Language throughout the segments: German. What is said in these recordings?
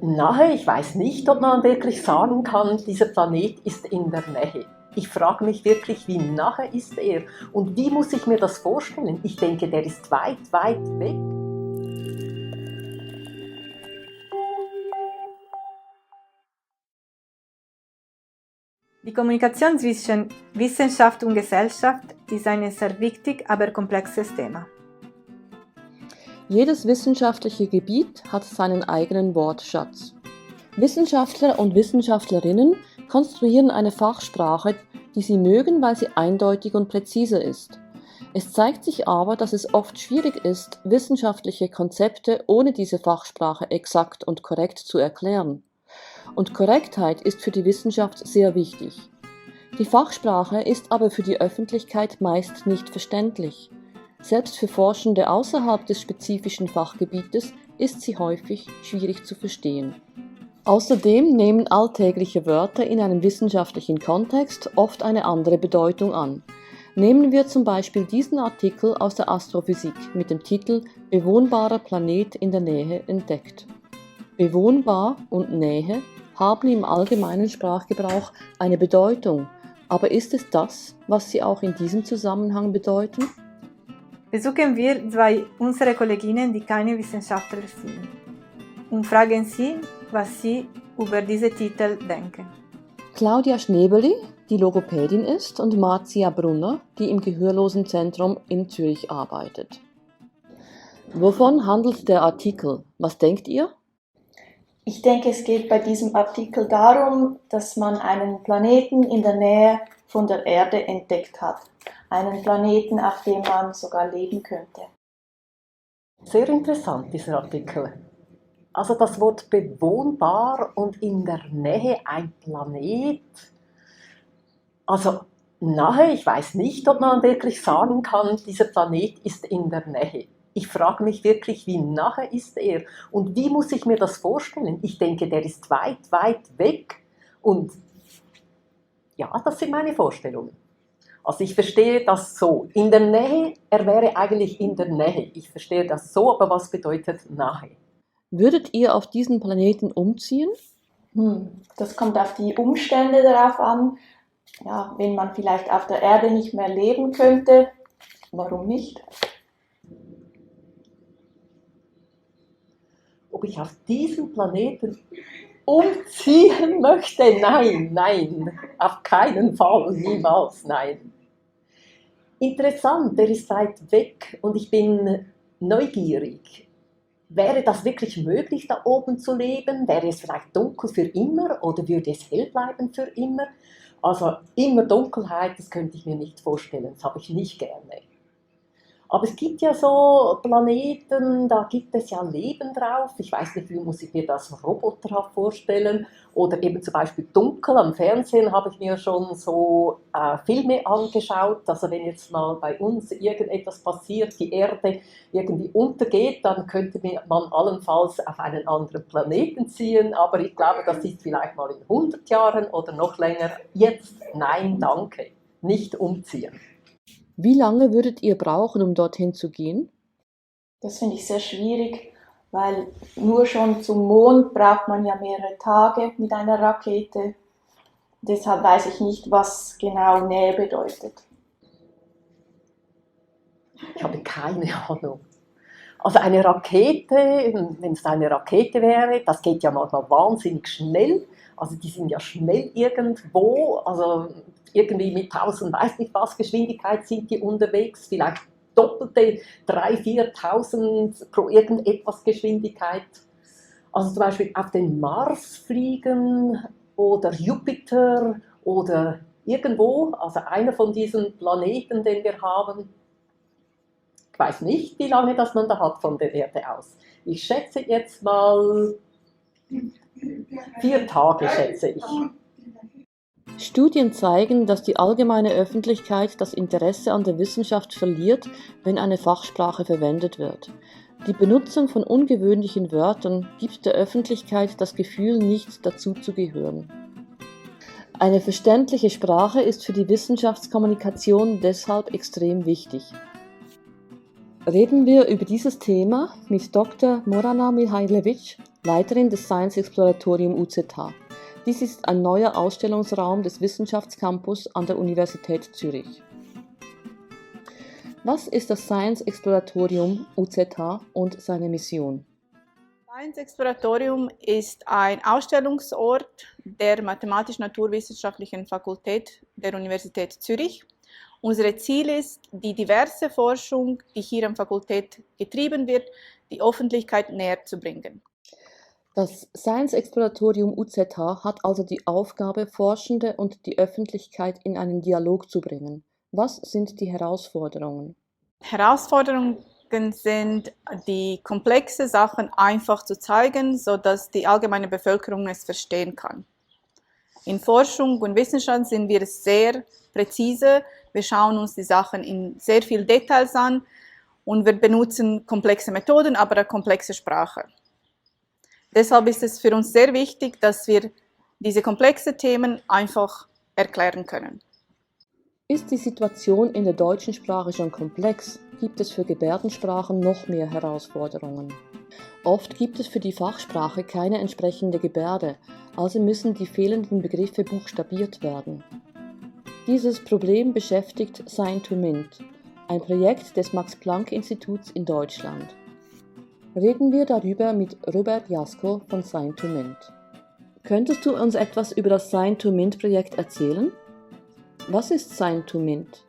Nahe, ich weiß nicht, ob man wirklich sagen kann, dieser Planet ist in der Nähe. Ich frage mich wirklich, wie nahe ist er und wie muss ich mir das vorstellen? Ich denke, der ist weit, weit weg. Die Kommunikation zwischen Wissenschaft und Gesellschaft ist ein sehr wichtig, aber komplexes Thema. Jedes wissenschaftliche Gebiet hat seinen eigenen Wortschatz. Wissenschaftler und Wissenschaftlerinnen konstruieren eine Fachsprache, die sie mögen, weil sie eindeutig und präzise ist. Es zeigt sich aber, dass es oft schwierig ist, wissenschaftliche Konzepte ohne diese Fachsprache exakt und korrekt zu erklären. Und Korrektheit ist für die Wissenschaft sehr wichtig. Die Fachsprache ist aber für die Öffentlichkeit meist nicht verständlich. Selbst für Forschende außerhalb des spezifischen Fachgebietes ist sie häufig schwierig zu verstehen. Außerdem nehmen alltägliche Wörter in einem wissenschaftlichen Kontext oft eine andere Bedeutung an. Nehmen wir zum Beispiel diesen Artikel aus der Astrophysik mit dem Titel »Bewohnbarer Planet in der Nähe entdeckt«. Bewohnbar und Nähe haben im allgemeinen Sprachgebrauch eine Bedeutung, aber ist es das, was sie auch in diesem Zusammenhang bedeuten? Besuchen wir zwei unserer Kolleginnen, die keine Wissenschaftler sind, und fragen sie, was sie über diese Titel denken. Claudia Schnebeli, die Logopädin ist, und Marcia Brunner, die im Gehörlosenzentrum in Zürich arbeitet. Wovon handelt der Artikel? Was denkt ihr? Ich denke, es geht bei diesem Artikel darum, dass man einen Planeten in der Nähe von der Erde entdeckt hat. Einen Planeten, auf dem man sogar leben könnte. Sehr interessant, dieser Artikel. Also das Wort bewohnbar und in der Nähe ein Planet. Also nahe, ich weiß nicht, ob man wirklich sagen kann, dieser Planet ist in der Nähe. Ich frage mich wirklich, wie nahe ist er und wie muss ich mir das vorstellen? Ich denke, der ist weit, weit weg und ja, das sind meine Vorstellungen. Also ich verstehe das so. In der Nähe, er wäre eigentlich in der Nähe. Ich verstehe das so, aber was bedeutet nahe? Würdet ihr auf diesen Planeten umziehen? Das kommt auf die Umstände darauf an. Ja, wenn man vielleicht auf der Erde nicht mehr leben könnte, warum nicht? Ob ich auf diesen Planeten umziehen möchte? Nein, nein, auf keinen Fall, niemals, nein. Interessant, der ist weit weg und ich bin neugierig. Wäre das wirklich möglich, da oben zu leben? Wäre es vielleicht dunkel für immer oder würde es hell bleiben für immer? Also immer Dunkelheit, das könnte ich mir nicht vorstellen, das habe ich nicht gerne. Aber es gibt ja so Planeten, da gibt es ja Leben drauf. Ich weiß nicht, wie muss ich mir das roboterhaft vorstellen. Oder eben zum Beispiel dunkel. Am Fernsehen habe ich mir schon so Filme angeschaut. Also wenn jetzt mal bei uns irgendetwas passiert, die Erde irgendwie untergeht, dann könnte man allenfalls auf einen anderen Planeten ziehen. Aber ich glaube, das ist vielleicht mal in 100 Jahren oder noch länger. Jetzt nein, danke, nicht umziehen. Wie lange würdet ihr brauchen, um dorthin zu gehen? Das finde ich sehr schwierig, weil nur schon zum Mond braucht man ja mehrere Tage mit einer Rakete. Deshalb weiß ich nicht, was genau Nähe bedeutet. Ich habe keine Ahnung. Also eine Rakete, wenn es eine Rakete wäre, das geht ja manchmal wahnsinnig schnell. Also die sind ja schnell irgendwo, also irgendwie mit 1000, weiß nicht was Geschwindigkeit sind die unterwegs, vielleicht doppelte 3.000, 4.000 pro irgendetwas Geschwindigkeit. Also zum Beispiel auf den Mars fliegen oder Jupiter oder irgendwo, also einer von diesen Planeten, den wir haben. Ich weiß nicht, wie lange das man da hat von der Erde aus. Ich schätze jetzt mal 4 Tage, schätze ich. Studien zeigen, dass die allgemeine Öffentlichkeit das Interesse an der Wissenschaft verliert, wenn eine Fachsprache verwendet wird. Die Benutzung von ungewöhnlichen Wörtern gibt der Öffentlichkeit das Gefühl, nicht dazuzugehören. Eine verständliche Sprache ist für die Wissenschaftskommunikation deshalb extrem wichtig. reden wir über dieses Thema mit Dr. Morana Mihailovic, Leiterin des Science Exploratorium UZH. Dies ist ein neuer Ausstellungsraum des Wissenschaftscampus an der Universität Zürich. Was ist das Science Exploratorium UZH und seine Mission? Science Exploratorium ist ein Ausstellungsort der Mathematisch-Naturwissenschaftlichen Fakultät der Universität Zürich. Unser Ziel ist, die diverse Forschung, die hier am Fakultät getrieben wird, die Öffentlichkeit näher zu bringen. Das Science Exploratorium UZH hat also die Aufgabe, Forschende und die Öffentlichkeit in einen Dialog zu bringen. Was sind die Herausforderungen? Herausforderungen sind, die komplexe Sachen einfach zu zeigen, sodass die allgemeine Bevölkerung es verstehen kann. In Forschung und Wissenschaft sind wir sehr präzise. Wir schauen uns die Sachen in sehr viel Details an und wir benutzen komplexe Methoden, aber eine komplexe Sprache. Deshalb ist es für uns sehr wichtig, dass wir diese komplexen Themen einfach erklären können. Ist die Situation in der deutschen Sprache schon komplex, gibt es für Gebärdensprachen noch mehr Herausforderungen. Oft gibt es für die Fachsprache keine entsprechende Gebärde, also müssen die fehlenden Begriffe buchstabiert werden. Dieses Problem beschäftigt Sign2Mint, ein Projekt des Max-Planck-Instituts in Deutschland. Reden wir darüber mit Robert Jasko von Sign2Mint. Könntest du uns etwas über das Sign2Mint-Projekt erzählen? Was ist Sign2Mint?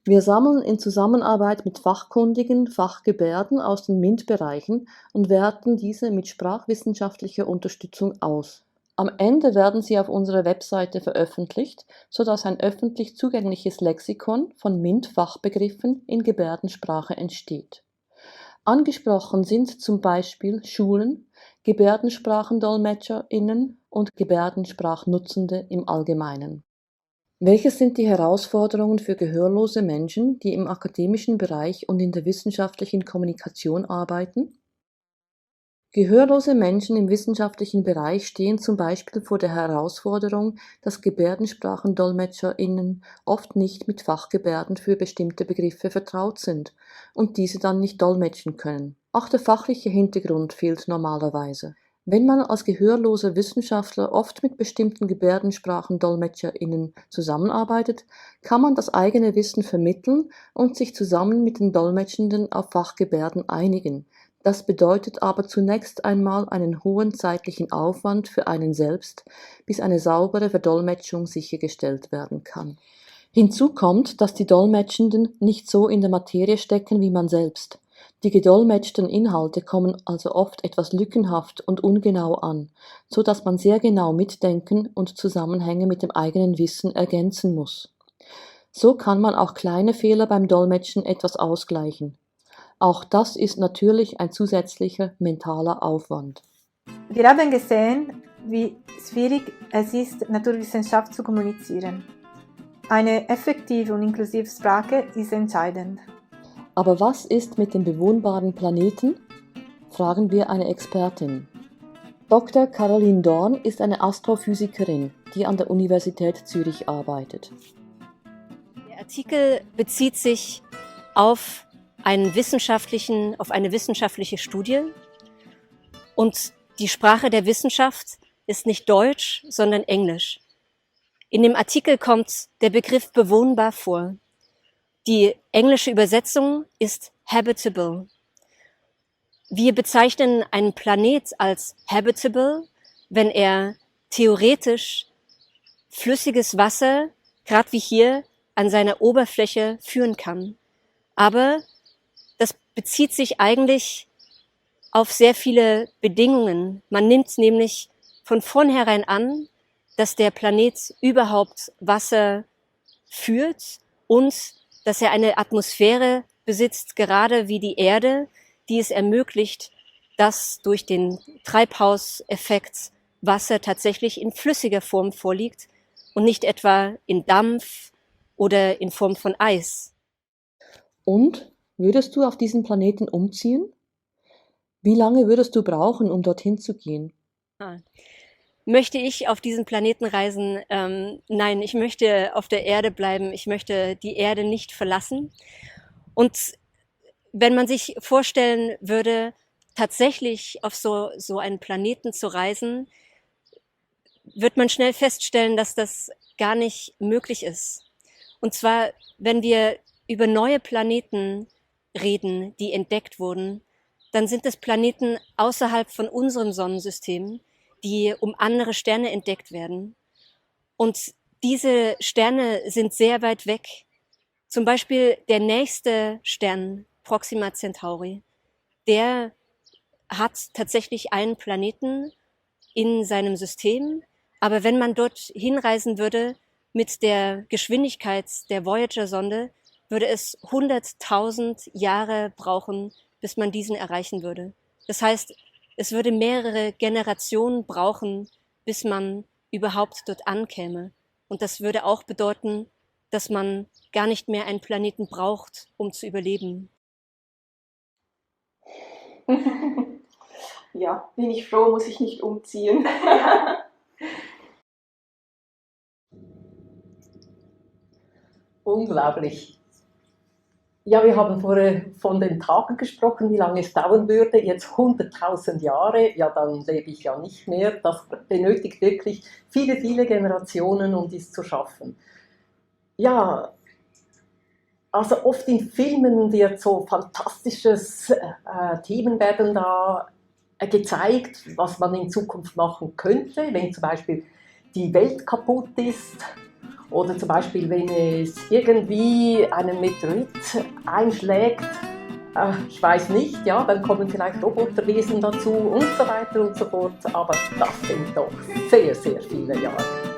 Wir sammeln in Zusammenarbeit mit Fachkundigen Fachgebärden aus den MINT-Bereichen und werten diese mit sprachwissenschaftlicher Unterstützung aus. Am Ende werden sie auf unserer Webseite veröffentlicht, sodass ein öffentlich zugängliches Lexikon von MINT-Fachbegriffen in Gebärdensprache entsteht. Angesprochen sind zum Beispiel Schulen, GebärdensprachendolmetscherInnen und Gebärdensprachnutzende im Allgemeinen. Welches sind die Herausforderungen für gehörlose Menschen, die im akademischen Bereich und in der wissenschaftlichen Kommunikation arbeiten? Gehörlose Menschen im wissenschaftlichen Bereich stehen zum Beispiel vor der Herausforderung, dass GebärdensprachendolmetscherInnen oft nicht mit Fachgebärden für bestimmte Begriffe vertraut sind und diese dann nicht dolmetschen können. Auch der fachliche Hintergrund fehlt normalerweise. Wenn man als gehörloser Wissenschaftler oft mit bestimmten GebärdensprachendolmetscherInnen zusammenarbeitet, kann man das eigene Wissen vermitteln und sich zusammen mit den Dolmetschenden auf Fachgebärden einigen. Das bedeutet aber zunächst einmal einen hohen zeitlichen Aufwand für einen selbst, bis eine saubere Verdolmetschung sichergestellt werden kann. Hinzu kommt, dass die Dolmetschenden nicht so in der Materie stecken wie man selbst. Die gedolmetschten Inhalte kommen also oft etwas lückenhaft und ungenau an, so dass man sehr genau mitdenken und Zusammenhänge mit dem eigenen Wissen ergänzen muss. So kann man auch kleine Fehler beim Dolmetschen etwas ausgleichen. Auch das ist natürlich ein zusätzlicher mentaler Aufwand. Wir haben gesehen, wie schwierig es ist, Naturwissenschaft zu kommunizieren. Eine effektive und inklusive Sprache ist entscheidend. Aber was ist mit dem bewohnbaren Planeten? Fragen wir eine Expertin. Dr. Caroline Dorn ist eine Astrophysikerin, die an der Universität Zürich arbeitet. Der Artikel bezieht sich auf eine wissenschaftliche Studie und die Sprache der Wissenschaft ist nicht Deutsch, sondern Englisch. In dem Artikel kommt der Begriff bewohnbar vor. Die englische Übersetzung ist habitable. Wir bezeichnen einen Planet als habitable, wenn er theoretisch flüssiges Wasser, gerade wie hier, an seiner Oberfläche führen kann. Aber das bezieht sich eigentlich auf sehr viele Bedingungen. Man nimmt nämlich von vornherein an, dass der Planet überhaupt Wasser führt und dass er eine Atmosphäre besitzt, gerade wie die Erde, die es ermöglicht, dass durch den Treibhauseffekt Wasser tatsächlich in flüssiger Form vorliegt und nicht etwa in Dampf oder in Form von Eis. Und würdest du auf diesen Planeten umziehen? Wie lange würdest du brauchen, um dorthin zu gehen? möchte ich auf diesen Planeten reisen? Nein, ich möchte auf der Erde bleiben. Ich möchte die Erde nicht verlassen. Und wenn man sich vorstellen würde, tatsächlich auf so einen Planeten zu reisen, wird man schnell feststellen, dass das gar nicht möglich ist. Und zwar, wenn wir über neue Planeten reden, die entdeckt wurden, dann sind es Planeten außerhalb von unserem Sonnensystem, die um andere Sterne entdeckt werden. Und diese Sterne sind sehr weit weg. Zum Beispiel der nächste Stern, Proxima Centauri, der hat tatsächlich einen Planeten in seinem System. Aber wenn man dort hinreisen würde mit der Geschwindigkeit der Voyager-Sonde, würde es 100.000 Jahre brauchen, bis man diesen erreichen würde. Das heißt, es würde mehrere Generationen brauchen, bis man überhaupt dort ankäme. Und das würde auch bedeuten, dass man gar nicht mehr einen Planeten braucht, um zu überleben. Ja, bin ich froh, muss ich nicht umziehen. Unglaublich. Ja, wir haben vorher von den Tagen gesprochen, wie lange es dauern würde. Jetzt 100.000 Jahre, ja, dann lebe ich ja nicht mehr. Das benötigt wirklich viele, viele Generationen, um dies zu schaffen. Ja, also oft in Filmen wird so fantastisches Themen werden da gezeigt, was man in Zukunft machen könnte, wenn zum Beispiel die Welt kaputt ist. Oder zum Beispiel, wenn es irgendwie einen Meteorit einschlägt, ich weiß nicht, ja, dann kommen vielleicht Roboterwesen dazu und so weiter und so fort. Aber das sind doch sehr, sehr viele Jahre.